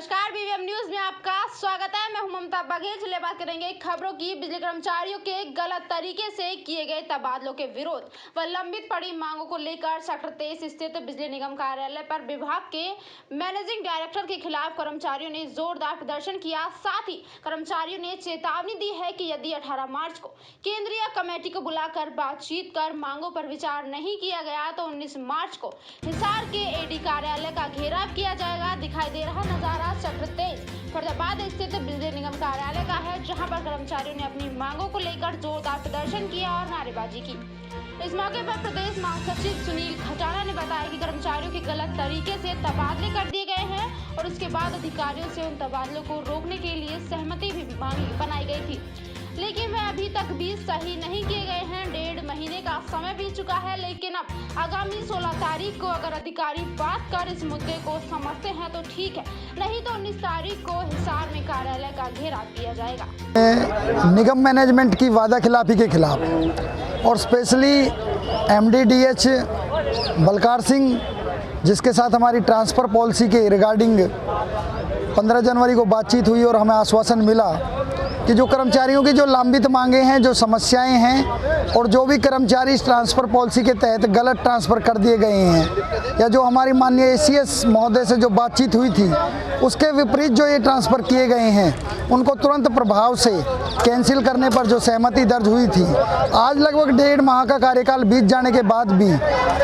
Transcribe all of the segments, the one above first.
नमस्कार, BVM news में आपका स्वागत है। मैं हूं ममता बघेल। चलिए बात करेंगे खबरों की। बिजली कर्मचारियों के गलत तरीके से किए गए तबादलों के विरोध व लंबित पड़ी मांगों को लेकर सेक्टर 23 स्थित बिजली निगम कार्यालय पर विभाग के मैनेजिंग डायरेक्टर के खिलाफ कर्मचारियों ने जोरदार प्रदर्शन किया। साथ ही कर्मचारियों ने चेतावनी दी है कि यदि 18 मार्च को केंद्रीय कमेटी को बुलाकर बातचीत कर मांगों पर विचार नहीं किया गया तो 19 मार्च को हिसार के एडी कार्यालय का घेराव किया जाएगा। दिखाई दे रहा नजारा सेक्टर 23 फरीदाबाद स्थित बिजली निगम कार्यालय का है, जहां पर कर्मचारियों ने अपनी मांगों को लेकर जोरदार प्रदर्शन किया और नारेबाजी की। इस मौके पर प्रदेश महासचिव सुनील खटाना ने बताया कि कर्मचारियों के गलत तरीके से तबादले कर दिए गए हैं और उसके बाद अधिकारियों से उन तबादलों को रोकने के लिए सहमति भी बनाई गई थी, लेकिन वे अभी तक भी सही नहीं किए गए हैं। 1.5 महीने का समय बीत चुका है, लेकिन अब आगामी 16 तारीख को अगर अधिकारी बात कर इस मुद्दे को समझते हैं तो ठीक है, नहीं तो 19 तारीख को हिसार में कार्यालय का घेराव किया जाएगा। निगम मैनेजमेंट की वादा खिलाफी के खिलाफ और स्पेशली MD/DH बलकार सिंह, जिसके साथ हमारी ट्रांसफ़र पॉलिसी के रिगार्डिंग 15 जनवरी को बातचीत हुई और हमें आश्वासन मिला कि जो कर्मचारियों की जो लंबित मांगे हैं, जो समस्याएं हैं और जो भी कर्मचारी इस ट्रांसफ़र पॉलिसी के तहत गलत ट्रांसफ़र कर दिए गए हैं या जो हमारी माननीय ACS महोदय से जो बातचीत हुई थी उसके विपरीत जो ये ट्रांसफ़र किए गए हैं, उनको तुरंत प्रभाव से कैंसिल करने पर जो सहमति दर्ज हुई थी, आज लगभग 1.5 माह का कार्यकाल बीत जाने के बाद भी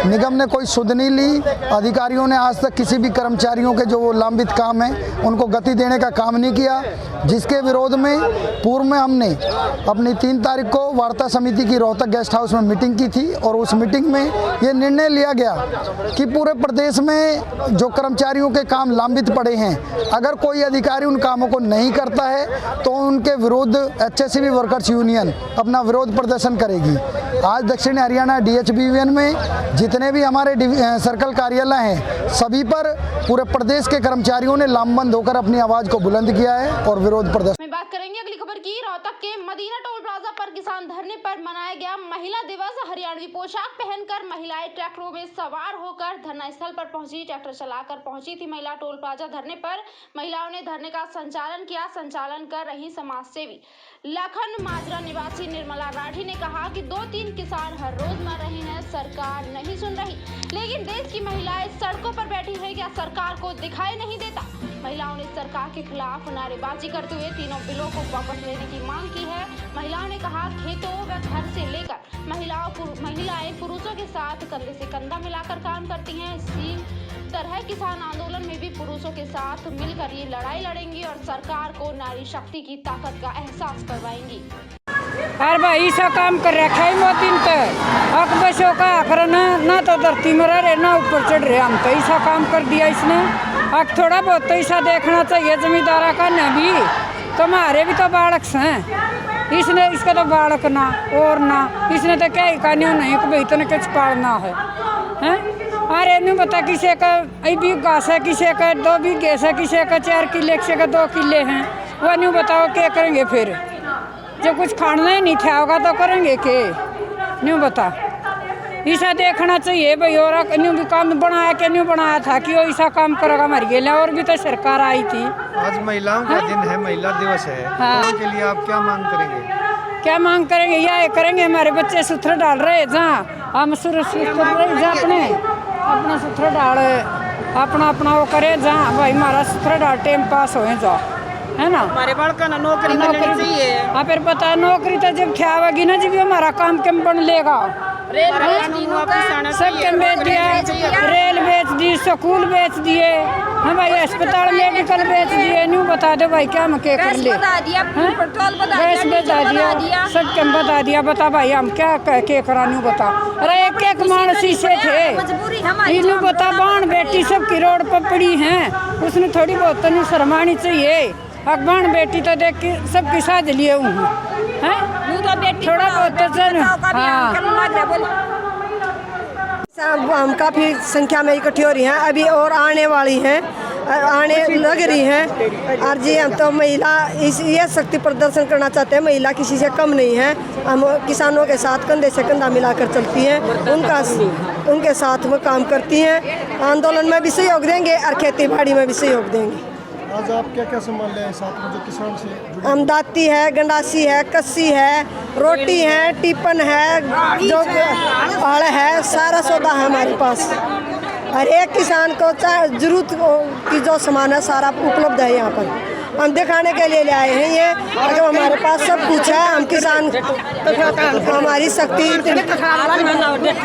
निगम ने कोई सुध नहीं ली। अधिकारियों ने आज तक किसी भी कर्मचारियों के जो लंबित काम हैं उनको गति देने का काम नहीं किया, जिसके विरोध में पूर्व में हमने अपनी 3 तारीख को वार्ता समिति की रोहतक गेस्ट हाउस में मीटिंग की थी और उस मीटिंग में ये निर्णय लिया गया कि पूरे प्रदेश में जो कर्मचारियों के काम लंबित पड़े हैं, अगर कोई अधिकारी उन कामों को नहीं करता है तो उनके विरुद्ध HSCB वर्कर्स यूनियन अपना विरोध प्रदर्शन करेगी। आज दक्षिण हरियाणा DHBVN में जितने भी हमारे सर्कल कार्यालय हैं, सभी पर पूरे प्रदेश के कर्मचारियों ने लामबंद होकर अपनी आवाज़ को बुलंद किया है और विरोध प्रदर्शन। बात करेंगे अगली खबर की। रोहतक के मदीना टोल प्लाजा पर किसान धरने पर मनाया गया महिला दिवस। हरियाणवी पोशाक पहनकर महिलाएं ट्रैक्टरों में सवार होकर धरना स्थल पर पहुंची। ट्रैक्टर चलाकर पहुंची थी महिला टोल प्लाजा धरने पर। महिलाओं ने धरने का संचालन किया। संचालन कर रही समाज सेवी लखन माजरा निवासी निर्मला राठी ने कहा कि 2-3 किसान हर रोज मर रहे हैं, सरकार नहीं सुन रही, लेकिन देश की महिलाएं सड़कों पर बैठी है, क्या सरकार को दिखाई नहीं देता? महिलाओं ने सरकार के खिलाफ नारेबाजी करते हुए तीनों बिलों को वापस लेने की मांग की है। महिलाओं ने कहा खेतों व घर से लेकर महिलाएं पुरुषों के साथ कंधे से कंधा मिलाकर काम करती हैं। इसी तरह किसान आंदोलन में भी पुरुषों के साथ मिलकर ये लड़ाई लड़ेंगी और सरकार को नारी शक्ति की ताकत का एहसास करवाएंगी। अरे भाई ऐसा काम कर रखा है मोदी ने, अक बसों का आखिर ना तो धरती में रह रहे ना ऊपर चढ़ रहे। हम तो ऐसा काम कर दिया इसने। अब थोड़ा बहुत तो ऐसा देखना चाहिए जमींदारा का न भी, तो हमारे भी तो बालक हैं। इसने इसका तो बालक ना और ना, इसने तो क्या कहानियों नहीं कि भाई इतने कुछ पालना है। अरे नहीं बता, किसी का 1 बीघा है, किसी का 2 बीघे है, किसी का 4 किले, किसी का 2 किले हैं। वह नहीं बताओ क्या करेंगे फिर? जब कुछ खाना ही नहीं था होगा तो करेंगे के? नहीं बता, ऐसा देखना चाहिए भाई। और न्यू भी काम बनाया कि नहीं बनाया था कि वो ऐसा काम करेगा मर गया। और भी तो सरकार आई थी। आज महिलाओं का दिन है, महिला दिवस है। हाँ। उसके लिए आप क्या मांग करेंगे? क्या मांग करेंगे? यह करेंगे हमारे बच्चे सूत्र डाल रहे जहाँ हम सूत्र अपना सूत्र डाल अपना वो करे जहाँ भाई हमारा सूत्र डाल टाइम पास हो जाओ, है ना? हमारे बालका ना नौकरी चाहिए। हाँ, फिर पता नौकरी तो जब ख्यावेगी ना, जब हमारा काम कम बन लेगा। सब कम बेच दिया, रेल बेच दी, स्कूल बेच दिए, हम भाई अस्पताल मेडिकल बेच दिए। न्यू बता दो भाई क्या हम क्या कर ले? गैस बता दिया, सब कम बता दिया। बता भाई हम क्या करा? न्यू बता। अरे एक मानसी से थे इन्हू बता, बाण बेटी सबकी रोड पर पड़ी हैं, उसने थोड़ी बहुत तो शर्मानी चाहिए। अखबार बेटी तो देख के सबकी साथ लिए हूँ, थोड़ा बहुत तो चल। हम काफ़ी संख्या में इकट्ठी हो रही हैं अभी और आने वाली हैं, आने लग रही हैं। और जी हम तो महिला ये शक्ति प्रदर्शन करना चाहते हैं। महिला किसी से कम नहीं है। हम किसानों के साथ कंधे से कंधा मिलाकर चलती हैं, उनके साथ में काम करती हैं। आंदोलन में भी सहयोग देंगे और खेती बाड़ी में भी सहयोग देंगे। आज आप क्या क्या सामान ले आए साथ में जो किसान से जुड़े? हम दाती है, गंडासी है, कस्सी है, रोटी है, टिफिन है, जो हड़ है, सारा सौदा है हमारे पास। हर एक किसान को जरूरत की जो सामान है सारा उपलब्ध है यहाँ पर। हम दिखाने के लिए ले आए हैं ये, जो हमारे पास सब कुछ है। हम किसान, हमारी शक्ति,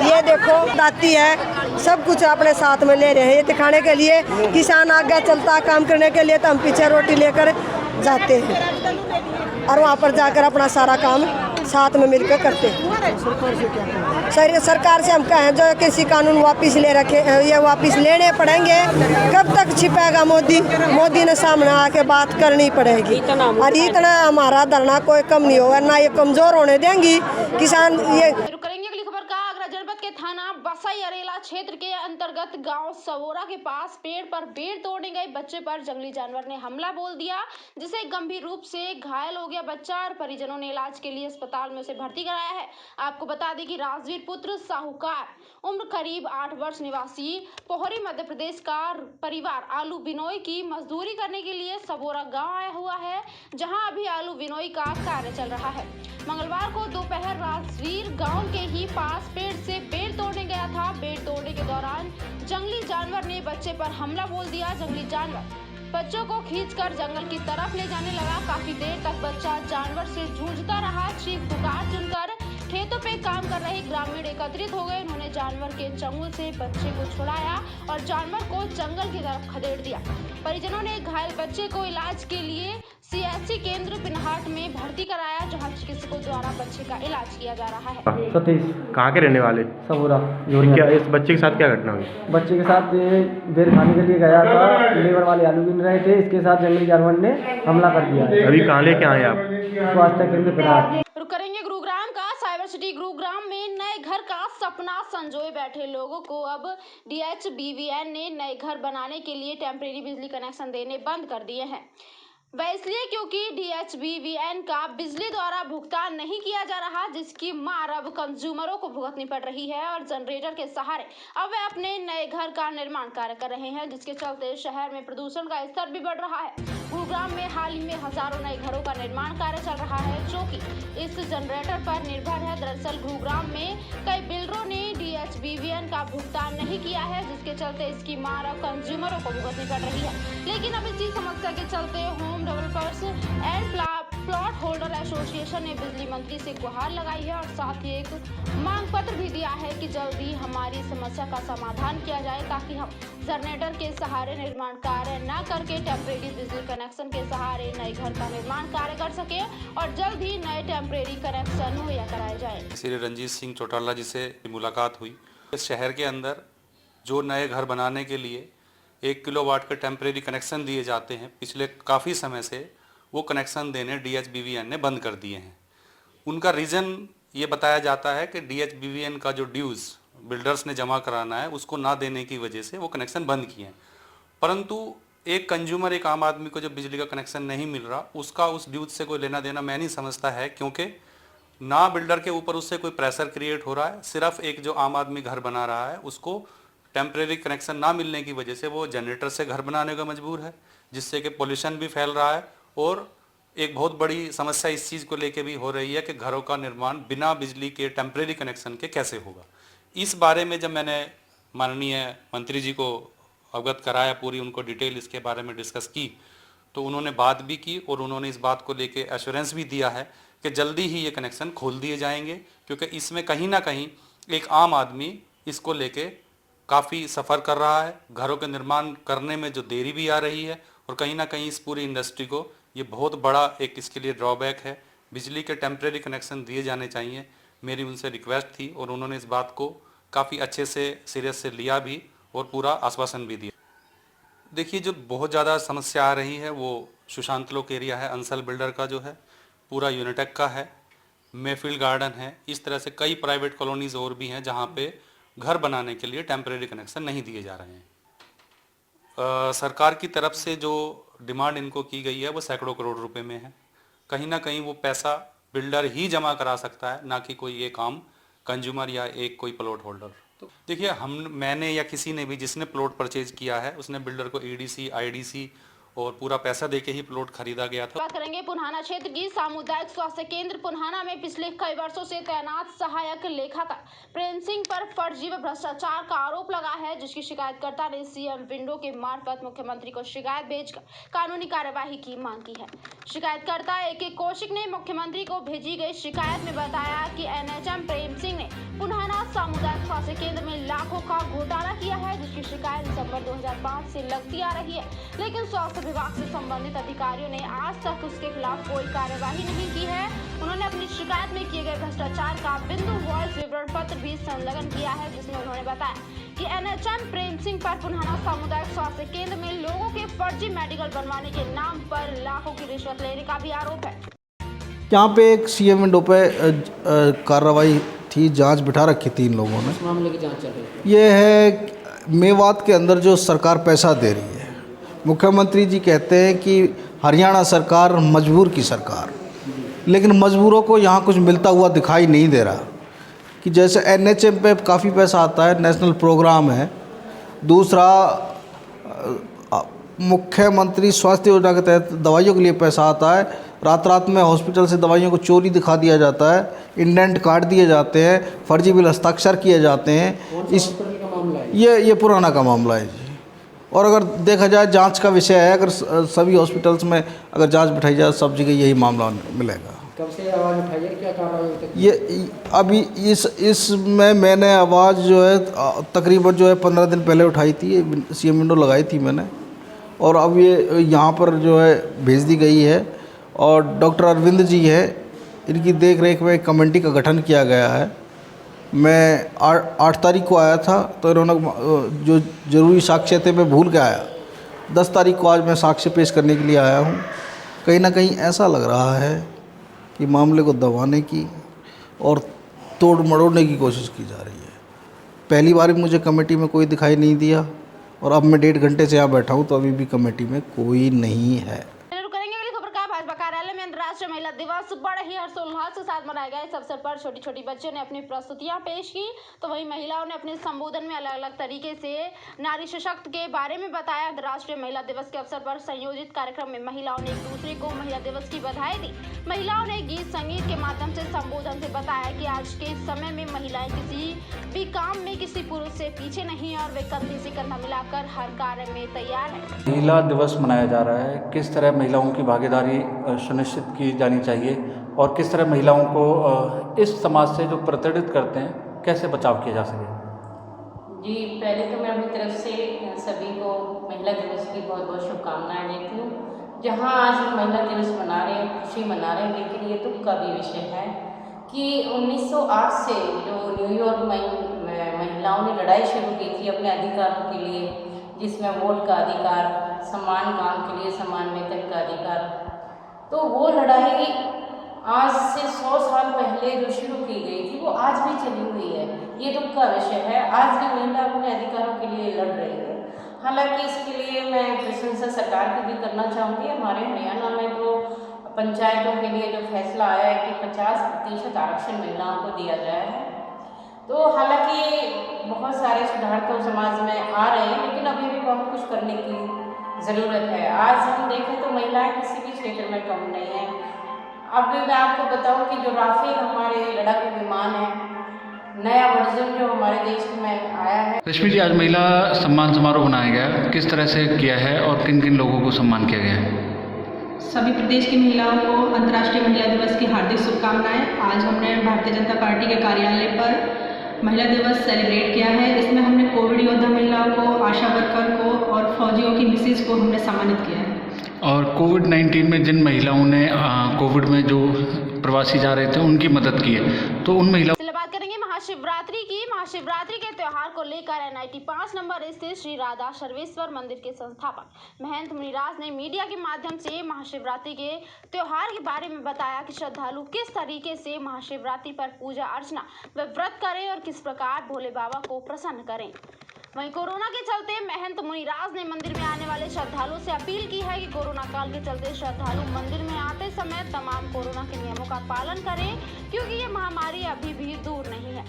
ये देखो दाती है, सब कुछ अपने साथ में ले रहे हैं ये दिखाने के लिए। किसान आगे चलता काम करने के लिए तो हम पीछे रोटी लेकर जाते हैं और वहाँ पर जाकर अपना सारा काम साथ में मिलकर करते हैं। सरकार से हम कहें जो किसी कानून वापस ले रखे, ये वापस लेने पड़ेंगे। कब तक छिपेगा मोदी ने सामने आके बात करनी पड़ेगी। और इतना हमारा धरना कोई कम नहीं होगा, ना ये कमजोर होने देंगी किसान। ये करेंगे अगली खबर का। आगरा जनपद के थाना बसाई अरेला क्षेत्र के अंतर्गत गांव सवोरा के पास पेड़ पर बेर तोड़ने गए बच्चे पर जंगली जानवर ने हमला बोल दिया, जिसे गंभीर रूप से घायल हो गया बच्चा और परिजनों ने इलाज के लिए अस्पताल में उसे भर्ती कराया है। आपको बता दें कि राजवीर पुत्र साहूकार उम्र करीब 8 वर्ष निवासी पोहरी मध्य प्रदेश का परिवार आलू बिनोई की मजदूरी करने के लिए सवोरा गाँव आया हुआ है, जहाँ अभी आलू बिनोई का कार्य चल रहा है। मंगलवार को दोपहर राजवीर गांव के ही पास पेड़ से बेर तोड़ने गया था। बेर तोड़ने के दौरान जंगली जानवर ने बच्चे पर हमला बोल दिया। जंगली जानवर बच्चों को खींचकर जंगल की तरफ ले जाने लगा। काफी देर तक बच्चा जानवर से जूझता रहा। चीख पुकार सुनकर खेतों पे काम कर रहे ग्रामीण एकत्रित हो गए। उन्होंने जानवर के चंगुल से बच्चे को छुड़ाया और जानवर को जंगल की तरफ खदेड़ दिया। परिजनों ने घायल बच्चे को इलाज के लिए सीएचसी केंद्र पिनहाट में भर्ती कराया, जहां चिकित्सकों द्वारा बच्चे का इलाज किया जा रहा है। सतीश। कहाँ के रहने वाले? सबोरा। क्या इस बच्चे के साथ क्या घटना हुई? बच्चे के साथ ये बेर खाने के लिए गया था, लेबर वाले आलू बीन रहे थे, इसके साथ जंगली जानवर ने हमला कर दिया है। अभी कहाँ लेके आए आप? स्वास्थ्य केंद्र पिनहाट। रुक करेंगे गुरुग्राम का। साइबर सिटी गुरुग्राम में नए घर का सपना संजोए बैठे लोगों को अब DHBVN ने नए घर बनाने के लिए टेम्परेरी बिजली कनेक्शन देने बंद कर दिए हैं। वह इसलिए क्योंकि DHBVN का बिजली द्वारा भुगतान नहीं किया जा रहा, जिसकी मार अब कंज्यूमरों को भुगतनी पड़ रही है और जनरेटर के सहारे अब वे अपने नए घर का निर्माण कार्य कर रहे हैं, जिसके चलते शहर में प्रदूषण का स्तर भी बढ़ रहा है। गुरुग्राम में हाल ही में हजारों नए घरों का निर्माण कार्य चल रहा है, जो कि इस जनरेटर पर निर्भर है। दरअसल गुरुग्राम में कई बिल्डरों ने DHBVN का भुगतान नहीं किया है, जिसके चलते इसकी मार अब कंज्यूमरों को भुगतनी पड़ रही है। लेकिन अब इसी समस्या के चलते home developers and plot holder association ने बिजली मंत्री से गुहार लगाई है और साथ ही एक मांग पत्र भी दिया है कि जल्दी हमारी समस्या का समाधान किया जाए, ताकि हम जनरेटर के सहारे निर्माण कार्य न करके टेम्परेरी बिजली कनेक्शन के सहारे नए घर का निर्माण कार्य कर सके और जल्द ही नए टेम्परेरी कनेक्शन मुहैया कराए जाए। श्री रंजीत सिंह चौटाला जी से मुलाकात हुई। इस शहर के अंदर जो नए घर बनाने के लिए 1 किलोवाट के टेम्परेरी कनेक्शन दिए जाते हैं, पिछले काफ़ी समय से वो कनेक्शन देने DHBVN ने बंद कर दिए हैं। उनका रीज़न ये बताया जाता है कि DHBVN का जो ड्यूज़ बिल्डर्स ने जमा कराना है उसको ना देने की वजह से वो कनेक्शन बंद किए हैं। परंतु एक कंज्यूमर, एक आम आदमी को जब बिजली का कनेक्शन नहीं मिल रहा, उसका उस ड्यूज़ से कोई लेना देना मैं नहीं समझता है, क्योंकि ना बिल्डर के ऊपर उससे कोई प्रेशर क्रिएट हो रहा है। सिर्फ एक जो आम आदमी घर बना रहा है उसको टेम्परेरी कनेक्शन ना मिलने की वजह से वो जनरेटर से घर बनाने का मजबूर है, जिससे कि पोल्यूशन भी फैल रहा है। और एक बहुत बड़ी समस्या इस चीज़ को लेके भी हो रही है कि घरों का निर्माण बिना बिजली के टेम्परेरी कनेक्शन के कैसे होगा। इस बारे में जब मैंने माननीय मंत्री जी को अवगत कराया, पूरी उनको डिटेल इसके बारे में डिस्कस की, तो उन्होंने बात भी की और उन्होंने इस बात को लेके एश्योरेंस भी दिया है कि जल्दी ही ये कनेक्शन खोल दिए जाएंगे, क्योंकि इसमें कहीं ना कहीं एक आम आदमी इसको लेके काफ़ी सफ़र कर रहा है। घरों के निर्माण करने में जो देरी भी आ रही है और कहीं ना कहीं इस पूरी इंडस्ट्री को ये बहुत बड़ा एक इसके लिए ड्रॉबैक है। बिजली के टेम्परेरी कनेक्शन दिए जाने चाहिए, मेरी उनसे रिक्वेस्ट थी और उन्होंने इस बात को काफ़ी अच्छे से सीरियस से लिया भी और पूरा आश्वासन भी दिया। देखिए, जो बहुत ज़्यादा समस्या आ रही है वो सुशांत लोक एरिया है, अंसल बिल्डर का जो है, पूरा यूनिटेक का है, मेफील्ड गार्डन है। इस तरह से कई प्राइवेट कॉलोनीज़ और भी हैं जहाँ पे घर बनाने के लिए टेम्परेरी कनेक्शन नहीं दिए जा रहे हैं। सरकार की तरफ से जो डिमांड इनको की गई है वो सैकड़ों करोड़ रुपए में है। कहीं ना कहीं वो पैसा बिल्डर ही जमा करा सकता है, ना कि कोई एक आम कंज्यूमर या एक कोई प्लॉट होल्डर। तो देखिए, मैंने या किसी ने भी जिसने प्लॉट परचेज किया है उसने बिल्डर को EDC, IDC और पूरा पैसा देके ही प्लॉट खरीदा गया था। बात करेंगे पुन्हाना क्षेत्र की। सामुदायिक स्वास्थ्य केंद्र पुन्हाना में पिछले कई वर्षों से तैनात सहायक लेखाकार प्रेम सिंह पर फर्जी व भ्रष्टाचार का आरोप लगा है, जिसकी शिकायतकर्ता ने सीएम विंडो के मार्फत मुख्यमंत्री को शिकायत भेजकर कानूनी कार्यवाही की मांग की है। शिकायतकर्ता A.K. कौशिक ने मुख्यमंत्री को भेजी गई शिकायत में बताया कि NHM प्रेम सिंह ने पुन्हाना सामुदायिक स्वास्थ्य केंद्र में लाखों का घोटाला किया है, जिसकी शिकायत दिसंबर 2005 से लगती आ रही है, लेकिन स्वास्थ्य विभाग से संबंधित अधिकारियों ने आज तक उसके खिलाफ कोई कार्यवाही नहीं की है। उन्होंने अपनी शिकायत में किए गए भ्रष्टाचार का बिंदु वॉइस विवरण पत्र भी संलग्न किया है, जिसमें उन्होंने बताया कि NHM प्रेम सिंह पर पुन्हाना सामुदायिक स्वास्थ्य केंद्र में लोगों के फर्जी मेडिकल बनवाने के नाम पर लाखों की रिश्वत लेने का भी आरोप है। यहाँ पे एक सीएम विंडो पे कार्रवाई थी, जांच बिठा रखी थी इन लोगों ने। मामले की जांच चल रही है। ये है मेवात के अंदर जो सरकार पैसा दे रही है, मुख्यमंत्री जी कहते हैं कि हरियाणा सरकार मजबूर की सरकार, लेकिन मजबूरों को यहाँ कुछ मिलता हुआ दिखाई नहीं दे रहा। कि जैसे NHM पे काफ़ी पैसा आता है, नेशनल प्रोग्राम है। दूसरा, मुख्यमंत्री स्वास्थ्य योजना के तहत दवाइयों के लिए पैसा आता है। रात रात में हॉस्पिटल से दवाइयों को चोरी दिखा दिया जाता है, इंडेंट काट दिए जाते हैं, फर्जी बिल हस्ताक्षर किए जाते हैं। इस ये पुराना का मामला है जी। और अगर देखा जाए जांच का विषय है, अगर सभी हॉस्पिटल्स में अगर जांच बिठाई जाए, सब जगह यही मामला मिलेगा। कब से आवाज़ उठाई है, क्या कार्रवाई? ये अभी इसमें मैंने आवाज़ जो है तकरीबन जो है 15 दिन पहले उठाई थी, सीएम विंडो लगाई थी मैंने, और अब ये यहाँ पर जो है भेज दी गई है। और डॉक्टर अरविंद जी हैं, इनकी देख रेख में एक कमेटी का गठन किया गया है। मैं 8 तारीख को आया था, तो इन्होंने जो ज़रूरी साक्ष्य थे मैं भूल के आया। 10 तारीख को आज मैं साक्ष्य पेश करने के लिए आया हूँ। कहीं ना कहीं ऐसा लग रहा है कि मामले को दबाने की और तोड़ मरोड़ने की कोशिश की जा रही है। पहली बार मुझे कमेटी में कोई दिखाई नहीं दिया, और अब मैं 1.5 घंटे से यहाँ बैठा हूँ तो अभी भी कमेटी में कोई नहीं है। भाजपा कार्यालय में अंतर्राष्ट्रीय महिला दिवस बड़े ही हर्षोल्लास के साथ मनाया गया। इस अवसर पर छोटी छोटी बच्चियों ने अपनी प्रस्तुतियां पेश की, तो वहीं महिलाओं ने अपने संबोधन में अलग अलग तरीके से नारी सशक्त के बारे में बताया। अंतर्राष्ट्रीय महिला दिवस के अवसर पर संयोजित कार्यक्रम में महिलाओं ने एक दूसरे को महिला दिवस की बधाई दी। महिलाओं ने गीत संगीत के माध्यम से संबोधन से बताया कि आज के समय में महिलाएं किसी भी काम में किसी पुरुष से पीछे नहीं, और वे कंधे से कंधा मिलाकर हर कार्य में तैयार है। महिला दिवस मनाया जा रहा है, किस तरह महिलाओं की भागीदारी सुनिश्चित की जानी चाहिए और किस तरह महिलाओं को इस समाज से जो प्रताड़ित करते हैं कैसे बचाव किया जा सके। जी, पहले तो मैं अपनी तरफ से सभी को महिला दिवस की बहुत बहुत शुभकामनाएं देती हूँ। जहाँ आज महिला दिवस मना रहे हैं, खुशी मना रहे हैं, लेकिन ये दुख का भी विषय है कि 1908 से जो न्यूयॉर्क में महिलाओं ने लड़ाई शुरू की थी अपने अधिकारों के लिए, जिसमें वोट का अधिकार, समान काम के लिए समान वेतन का अधिकार, तो वो लड़ाई आज से 100 साल पहले जो शुरू की गई थी वो आज भी चली हुई है। ये दुख का विषय है। आज भी महिला अपने अधिकारों के लिए लड़ रही है। हालांकि इसके लिए मैं प्रशंसा सरकार की भी करना चाहूँगी। हमारे हरियाणा में जो पंचायतों के लिए जो फैसला आया है कि 50% आरक्षण महिलाओं को दिया गया है, तो हालांकि बहुत सारे सुधार तो समाज में आ रहे हैं, लेकिन अभी भी बहुत कुछ करने की ज़रूरत है। आज हम देखें तो महिलाएं किसी भी क्षेत्र में कम नहीं है। अब मैं आपको बताऊं कि जो राफेल हमारे लड़ाकू विमान है, नया वर्जन जो हमारे देश में आया है। रश्मि जी, आज महिला सम्मान समारोह मनाया गया, किस तरह से किया है और किन किन लोगों को सम्मान किया गया है? सभी प्रदेश की महिलाओं को अंतर्राष्ट्रीय महिला दिवस की हार्दिक शुभकामनाएं। आज हमने भारतीय जनता पार्टी के कार्यालय पर महिला दिवस सेलिब्रेट किया है। इसमें हमने कोविड योद्धा महिलाओं को, आशा वर्कर को और फौजियों की मिसेज को हमने सम्मानित किया है। और कोविड-19 में जिन महिलाओं ने कोविड में जो प्रवासी जा रहे थे उनकी मदद की है, तो उन महिलाओं बात करेंगे महाशिवरात्रि की। महाशिवरात्रि के त्योहार को लेकर NIT 5 नंबर स्थित श्री राधा सर्वेश्वर मंदिर के संस्थापक महंत मुनिराज ने मीडिया के माध्यम से महाशिवरात्रि के त्योहार के बारे में बताया कि श्रद्धालु किस तरीके से महाशिवरात्रि पर पूजा अर्चना व व्रत करें और किस प्रकार भोले बाबा को प्रसन्न करें। वहीं कोरोना के चलते महंत मुनिराज ने मंदिर में आने वाले श्रद्धालुओं से अपील की है कि कोरोना काल के चलते श्रद्धालु मंदिर में आते समय तमाम कोरोना के नियमों का पालन करें, क्योंकि ये महामारी अभी भी दूर नहीं है।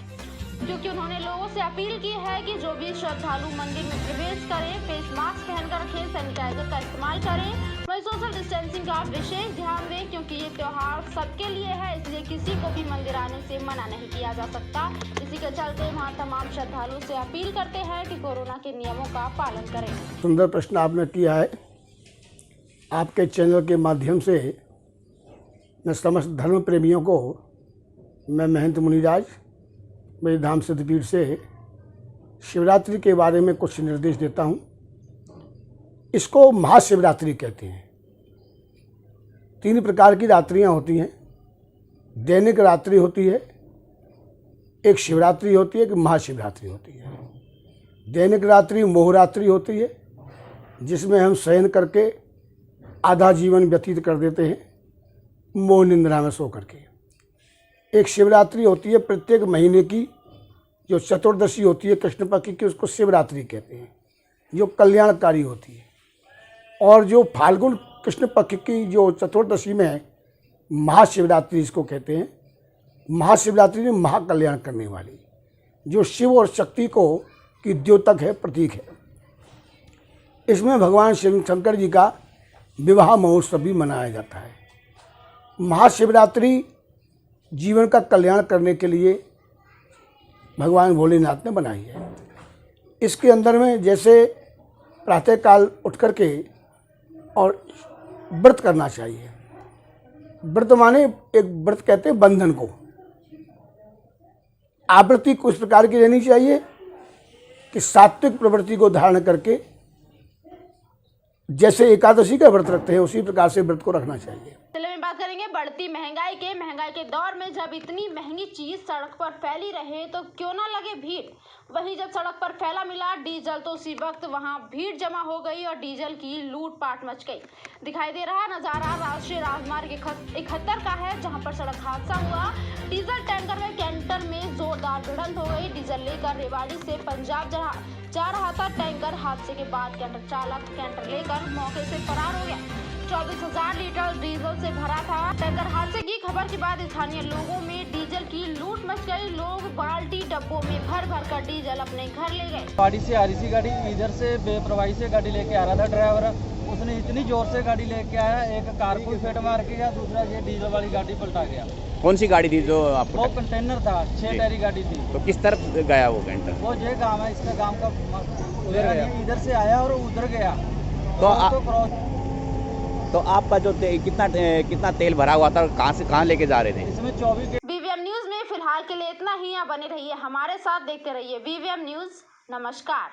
क्योंकि उन्होंने लोगों से अपील की है कि जो भी श्रद्धालु मंदिर में प्रवेश करें फेस मास्क पहनकर रखें, सैनिटाइजर का इस्तेमाल करें, वहीं सोशल डिस्टेंसिंग का विशेष ध्यान दें क्योंकि ये त्योहार सबके लिए है, इसलिए किसी को भी मंदिर आने से मना नहीं किया जा सकता। इसी के चलते वहाँ तमाम श्रद्धालु से अपील करते हैं कि कोरोना के नियमों का पालन करें। सुंदर प्रश्न आपने किया है। आपके चैनल के माध्यम से मैं समस्त धर्म प्रेमियों को, मैं महंत मुनिराज मेरी धाम सिद्धपीठ से शिवरात्रि के बारे में कुछ निर्देश देता हूँ। इसको महाशिवरात्रि कहते हैं। 3 प्रकार की रात्रियाँ होती हैं। दैनिक रात्रि होती है, एक शिवरात्रि होती है, एक महाशिवरात्रि होती है। दैनिक रात्रि मोहरात्रि होती है, जिसमें हम शयन करके आधा जीवन व्यतीत कर देते हैं मोह निंद्रा में सो करके। एक शिवरात्रि होती है प्रत्येक महीने की, जो चतुर्दशी होती है कृष्ण पक्ष की, उसको शिवरात्रि कहते हैं, जो कल्याणकारी होती है। और जो फाल्गुन कृष्ण पक्ष की जो चतुर्दशी में है, महाशिवरात्रि इसको कहते हैं। महाशिवरात्रि में महाकल्याण करने वाली, जो शिव और शक्ति को की द्योतक है, प्रतीक है। इसमें भगवान शिव शंकर जी का विवाह महोत्सव भी मनाया जाता है। महाशिवरात्रि जीवन का कल्याण करने के लिए भगवान भोलेनाथ ने बनाई है। इसके अंदर में जैसे प्रातःकाल उठ करके और व्रत करना चाहिए। व्रत माने एक व्रत कहते हैं बंधन को। आवृत्ति कुछ प्रकार की रहनी चाहिए कि सात्विक प्रवृत्ति को धारण करके जैसे एकादशी का व्रत रखते हैं उसी प्रकार से व्रत को रखना चाहिए। चलिए में बात करेंगे बढ़ती महंगाई के दौर में जब इतनी महंगी चीज सड़क पर फैली रहे तो क्यों ना लगे भीड़। वहीं जब सड़क पर फैला मिला डीजल तो उसी वक्त वहां भीड़ जमा हो गई और डीजल की लूटपाट मच गई। दिखाई दे रहा नजारा राष्ट्रीय राजमार्ग 71 का है, जहां पर सड़क हादसा हुआ। डीजल टैंकर में कैंटर में जोरदार भिड़ंत हो गई। डीजल लेकर रेवाड़ी से पंजाब जा रहा था टैंकर। हादसे के बाद कैंटर चालक कैंटर लेकर मौके से फरार हो गया। 24,000 लीटर डीजल से भरा था टैंकर। हादसे की खबर के बाद स्थानीय लोगों में डीजल की लूट मच गई। लोग बाल्टी डब्बों में भर कर डीजल अपने घर ले गए। गाड़ी से आ रही थी गाड़ी, इधर से बेप्रवाही से गाड़ी लेके आ रहा था ड्राइवर। उसने इतनी जोर से गाड़ी लेके आया, एक कार को फेट मार के गया, दूसरा ये डीजल वाली गाड़ी पलटा गया। कौन सी गाड़ी थी जो आपको? वो कंटेनर था, 6 टायरी गाड़ी थी। तो किस तरफ गया वो कंटेनर? वो ये गाँव है, इसका गाँव का उधर गया, इधर से आया और उधर गया। तो आपका जो कितना तेल भरा हुआ था, कहाँ से कहाँ लेके जा रहे थे? इसमें 24। वीवीएम न्यूज में फिलहाल के लिए इतना ही। आप बने रहिए हमारे साथ, देखते रहिए वीवीएम न्यूज। नमस्कार।